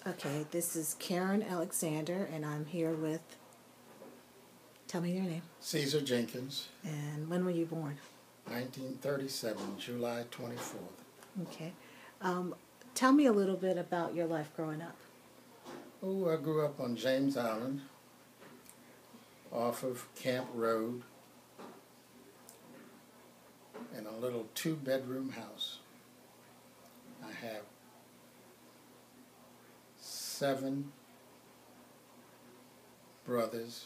Okay, this is Karen Alexander, and I'm here with, tell me your name. Ceasar Jenkins, And when were you born? 1937, July 24th. Okay. Tell me a little bit about your life growing up. Oh, I grew up on James Island, off of Camp Road, in a little 2-bedroom house. I have 7 brothers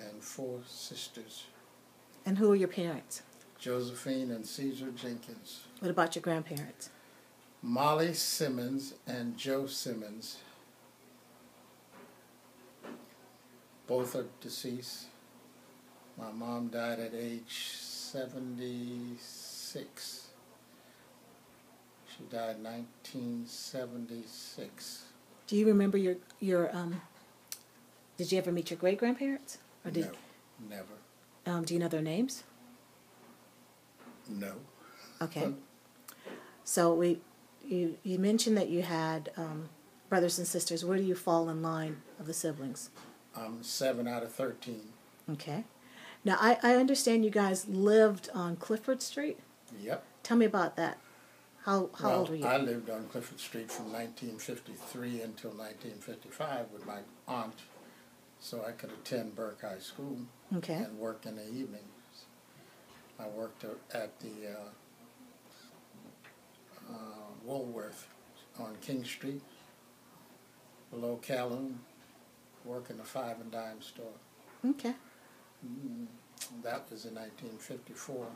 and 4 sisters. And who are your parents? Josephine and Ceasar Jenkins. What about your grandparents? Molly Simmons and Joe Simmons. Both are deceased. My mom died at age 76. She died in 1976. Do you remember your did you ever meet your great-grandparents? Or did, No, never. Do you know their names? No. Okay. So you mentioned that you had brothers and sisters. Where do you fall in line of the siblings? I'm 7 out of 13. Okay. Now, I understand you guys lived on Clifford Street. Yep. Tell me about that. How old were you? I lived on Clifford Street from 1953 until 1955 with my aunt, so I could attend Burke High School and work in the evenings. I worked at the Woolworth on King Street, below Calhoun, working the 5 and dime store. Okay. That was in 1954.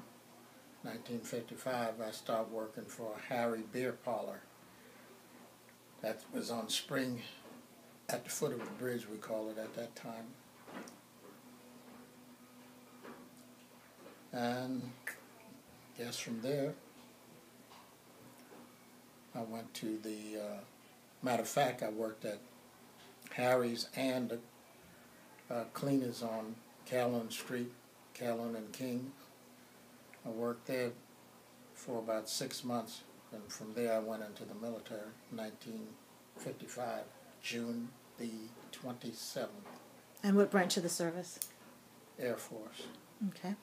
1955, I started working for a Harry Beer Parlor. That was on Spring, at the foot of the bridge, we call it at that time. And I guess from there, I went to the, matter of fact, I worked at Harry's and the cleaners on Calhoun Street, Calhoun and King. I worked there for about 6 months, and from there I went into the military, 1955, June the 27th. And what branch of the service? Air Force. Okay.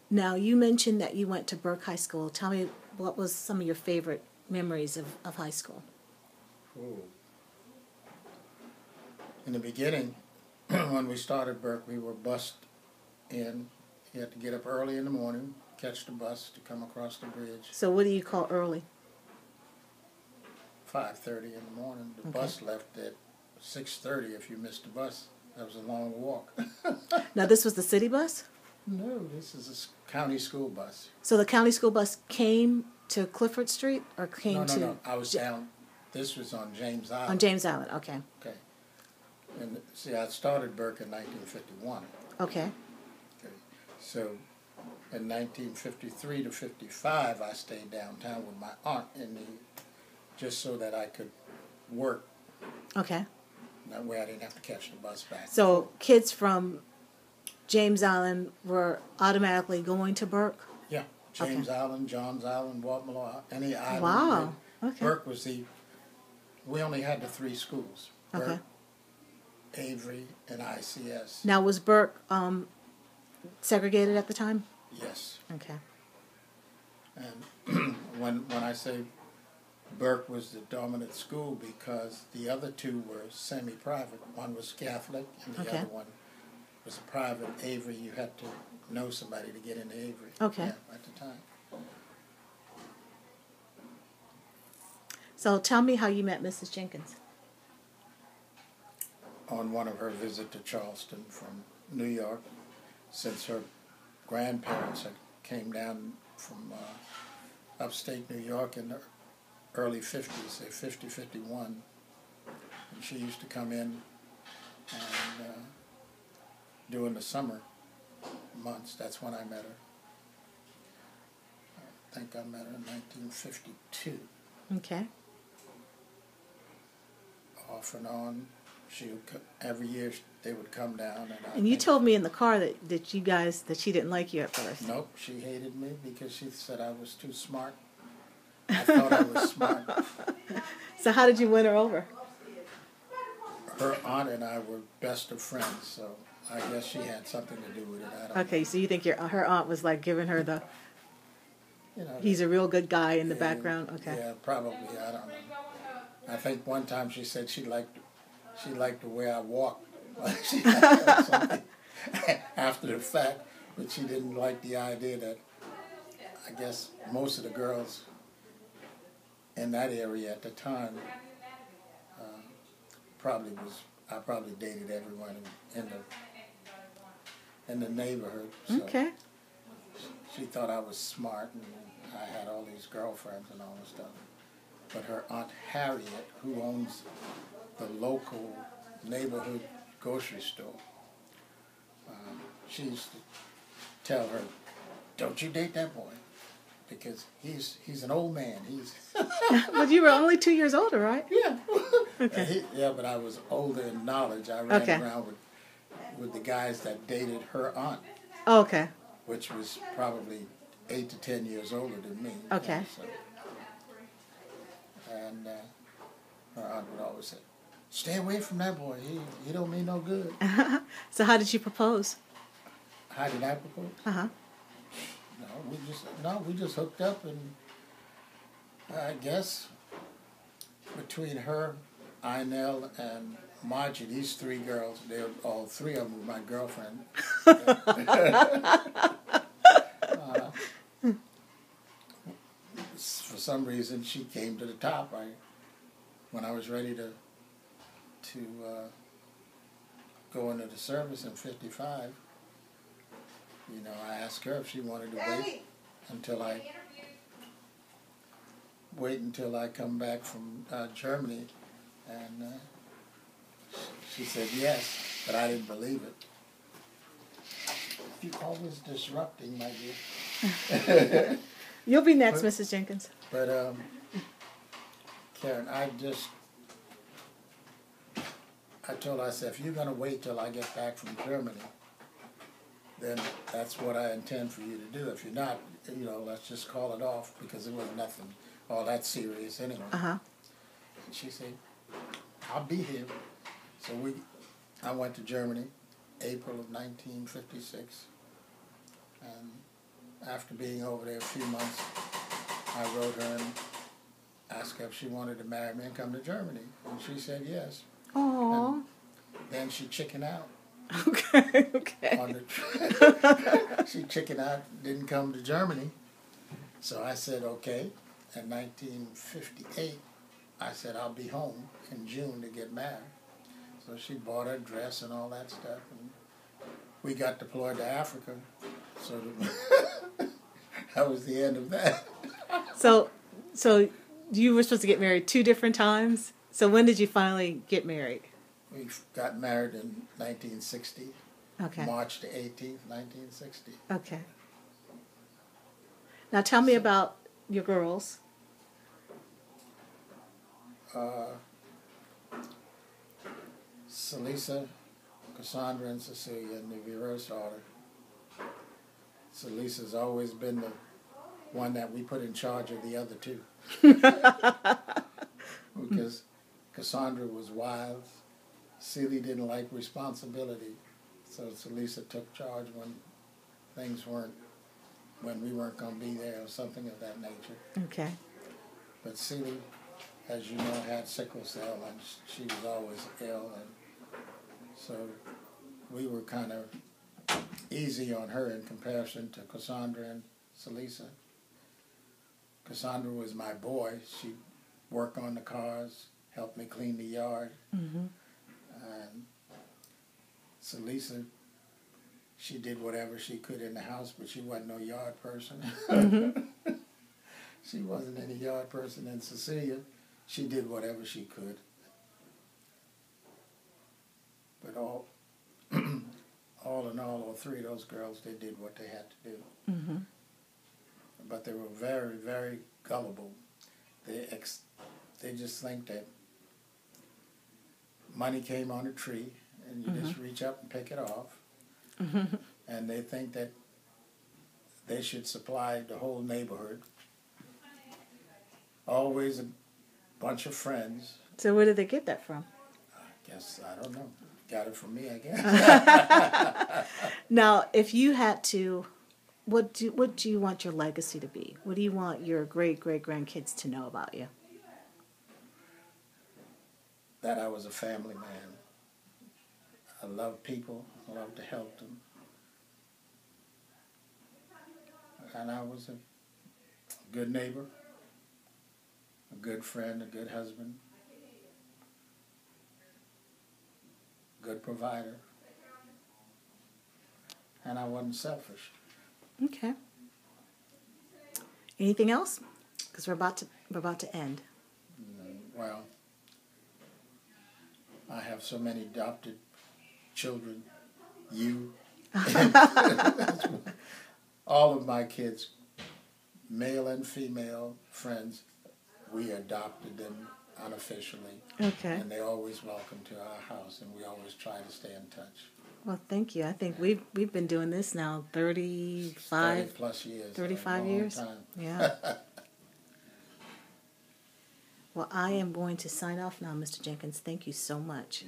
Now, you mentioned that you went to Burke High School. Tell me, what was some of your favorite memories of high school? Ooh. In the beginning, when we started Burke, we were bused in. You had to get up early in the morning, catch the bus to come across the bridge. So what do you call early? 5:30 in the morning. The bus left at 6:30 if you missed the bus. That was a long walk. Now, this was the city bus? No, this is a county school bus. So the county school bus came to Clifford Street or came to... No. I was down. This was on James Island. On James Island, okay. Okay. And see, I started Burke in 1951. Okay. Okay. So in 1953 to 55, I stayed downtown with my aunt just so that I could work. Okay. That way I didn't have to catch the bus back. So kids from James Island were automatically going to Burke? Yeah. James Island, Johns Island, Waltmala, any island. Wow. Okay. Burke was we only had the 3 schools. Burke, Okay. Avery, and ICS. Now, was Burke segregated at the time? Yes. Okay. And when I say Burke was the dominant school, because the other 2 were semi-private. One was Catholic, and the other one was a private. Avery, you had to know somebody to get into Avery. Okay. Yeah, at the time. So tell me how you met Mrs. Jenkins. On one of her visits to Charleston from New York, since her grandparents had came down from upstate New York in the early 50s, say 50, 51, and she used to come in and during the summer months, that's when I met her. I think I met her in 1952. Okay. Off and on. Every year they would come down. And you told me in the car that she didn't like you at first. Nope, she hated me because she said I was too smart. I thought I was smart. So how did you win her over? her aunt and I were best of friends, so I guess she had something to do with it. I don't Okay, so you think her aunt was like giving her the, he's a real good guy in the background? Okay. Yeah, probably. I don't know. I think one time she said she liked the way I walked. She liked something after the fact, but she didn't like the idea that I guess most of the girls in that area at the time I probably dated everyone in the neighborhood. So Okay. she thought I was smart and I had all these girlfriends and all this stuff. But her Aunt Harriet, who owns the local neighborhood grocery store, she used to tell her, "Don't you date that boy, because he's an old man. He's." But you were only 2 years older, right? Yeah. Okay. Yeah, but I was older in knowledge. I ran Okay. around with the guys that dated her aunt, Oh, okay. which was probably 8 to 10 years older than me. Okay. So. And her aunt would always say, "Stay away from that boy. He don't mean no good." So how did you propose? How did I propose? Uh-huh. We just hooked up, and I guess between her, Inel, and Margie, these three girls, all three of them were my girlfriend. For some reason, she came to the top. When I was ready to go into the service in '55, I asked her if she wanted to wait until I come back from Germany, and she said yes, but I didn't believe it. You're always disrupting, my dear. You'll be next, Mrs. Jenkins. But Karen, I told her, I said, if you're going to wait till I get back from Germany, then that's what I intend for you to do. If you're not, let's just call it off, because it was nothing all that serious anyway. Uh-huh. And she said, I'll be here. So I went to Germany, April of 1956. And after being over there a few months, I wrote her and asked her if she wanted to marry me and come to Germany. And she said yes. Aww. And then she chickened out. Okay. She chickened out, didn't come to Germany. So I said, okay. In 1958, I said, I'll be home in June to get married. So she bought her dress and all that stuff. And we got deployed to Africa. So that was the end of that. So you were supposed to get married 2 different times? So when did you finally get married? We got married in 1960. Okay. March the 18th, 1960. Okay. Now tell me about your girls. Celisa, Cassandra, and Cecilia in the reverse order. Celisa's always been the one that we put in charge of the other two. Because Cassandra was wild. Celia didn't like responsibility. So Celisa took charge when we weren't going to be there or something of that nature. Okay. But Celia, as you know, had sickle cell, and she was always ill, and so we were kind of easy on her in comparison to Cassandra and Celisa. Cassandra was my boy. She'd work on the cars, help me clean the yard. Mm-hmm. And Celisa, she did whatever she could in the house, but she wasn't no yard person. Mm-hmm. She wasn't any yard person. And Cecilia, she did whatever she could. But all in all three of those girls, they did what they had to do. Mm-hmm. But they were very, very gullible. They just think that money came on a tree, and you just reach up and pick it off. Mm-hmm. And they think that they should supply the whole neighborhood. Always a bunch of friends. So where did they get that from? I Guess, I don't know. Got it from me, I guess. Now, if you had to, what do you want your legacy to be? What do you want your great-great-grandkids to know about you? That I was a family man. I love people. I love to help them. And I was a good neighbor, a good friend, a good husband, good provider. And I wasn't selfish. Okay. Anything else? Because we're about to end. Well, I have so many adopted children. You. All of my kids, male and female friends, we adopted them unofficially. Okay. And they're always welcome to our house, and we always try to stay in touch. Well, thank you. I think we've been doing this now 30 plus years. 35 years. Time. Yeah. Well, I am going to sign off now, Mr. Jenkins. Thank you so much.